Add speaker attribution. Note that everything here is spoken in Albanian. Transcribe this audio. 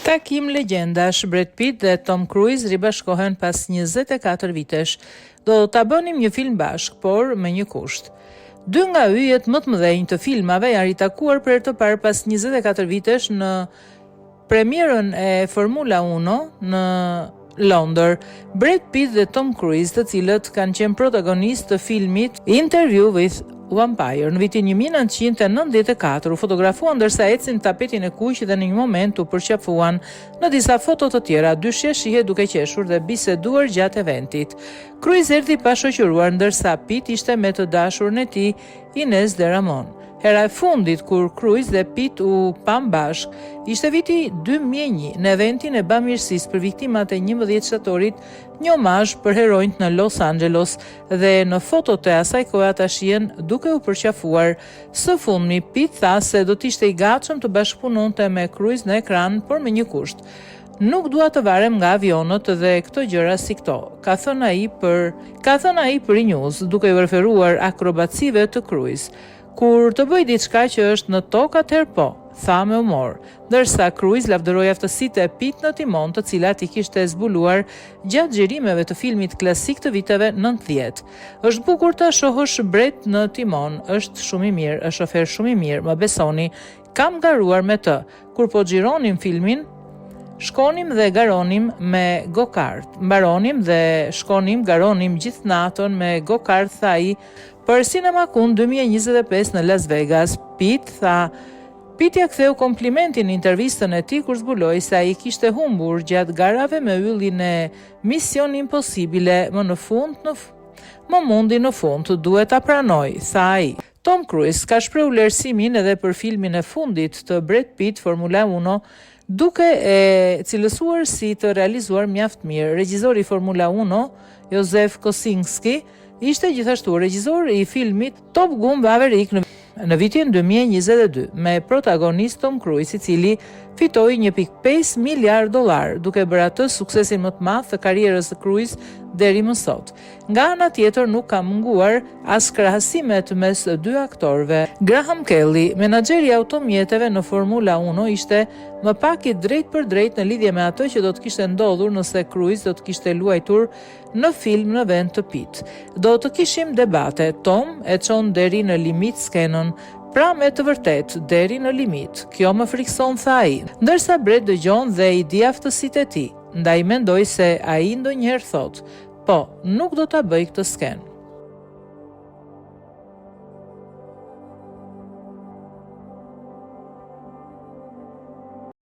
Speaker 1: Takim legjendash, Brad Pitt dhe Tom Cruise ribashkohen pas 24 vitesh. Do ta bënim një film bashk, por me një kusht. Dy nga yjet më të mëdhenj të filmave janë ritakuar për të parë pas 24 vitesh në premierën e Formula 1 në Londër. Brad Pitt dhe Tom Cruise, të cilët kanë qenë protagonistë të filmit Interview with Vampire në vitin 1994, u fotografuan ndërsa ecin tapetin e kuq dhe në një moment u përqafuan. Në disa foto të tjera, dyshja shihet duke qeshur dhe biseduar gjatë eventit. Cruise erdhi pa shoqëruar, ndërsa Pitt ishte me të dashurën e tij, Ines de Ramon. Hera e fundit kur Cruise dhe Pitt u pam bashk ishte viti 2001 në eventin e bamirësisë për viktimat e 11 shtatorit, një omazh për heronjt në Los Angeles, dhe në fotot e asaj kohe ata shihen duke u përqafuar. Së fundmi Pitt tha se do të ishte i gatshëm të bashkëpunonte me Cruise në ekran, por me një kusht. Nuk dua të varem nga avionët dhe këto gjëra si këto, ka thënë ai për News, duke u referuar akrobacive të Cruise. Kur të bëj diçka që është në tokë, atëherë po, tha me humor, ndërsa Cruise lavdëroi aftësitë e Pitt në timon, të cilat i kishte zbuluar gjatë xhirimeve të filmit klasik të viteve 90. Është bukur ta shohësh Brett në timon, është shumë i mirë, është shofer shumë i mirë, më besoni, kam garuar me të. Kur po xhironim filmin, shkonim dhe garonim me go-kart. Mbaronim dhe shkonim, garonim gjithë natën me go-kart, tha ai për CinemaCon 2025 në Las Vegas. Pitt ja ktheu komplimentin në intervistën e tij kur zbuloi se ai kishte humbur gjatë garave me yllin e Mission Impossibile, më mundi në fund, duhet ta pranoj, tha ai. Tom Cruise ka shprehur vlerësimin edhe për filmin e fundit të Brad Pitt, Formula 1, duke e cilësuar si të realizuar mjaft mirë. Regjizori i Formula 1, Josef Kosinski, ishte gjithashtu regjizor i filmit Top Gun Maverick në vitin 2022, me protagonist Tom Cruise, i cili fitoi $1.5 miliard, duke bërë atë suksesin më të madh të karrierës së Cruise deri më sot. Nga ana tjetër, nuk ka munguar as krahasimet mes dy aktorëve. Graham Kelly, menaxheri i automjeteve në Formula 1, ishte më pak i drejt për drejt në lidhje me atë që do të kishte ndodhur nëse Cruise do të kishte luajtur në film në vend të Pitt. Do të kishim debate. Tom e çon deri në limit skenën, pra me të vërtet deri në limit. Kjo më frikson, tha ai. Ndërsa Brett dëgjon dhe i di aftësitë e tij, ndaj mendoj se ai ndonjëherë thot, po, nuk do ta bëj këtë skenë.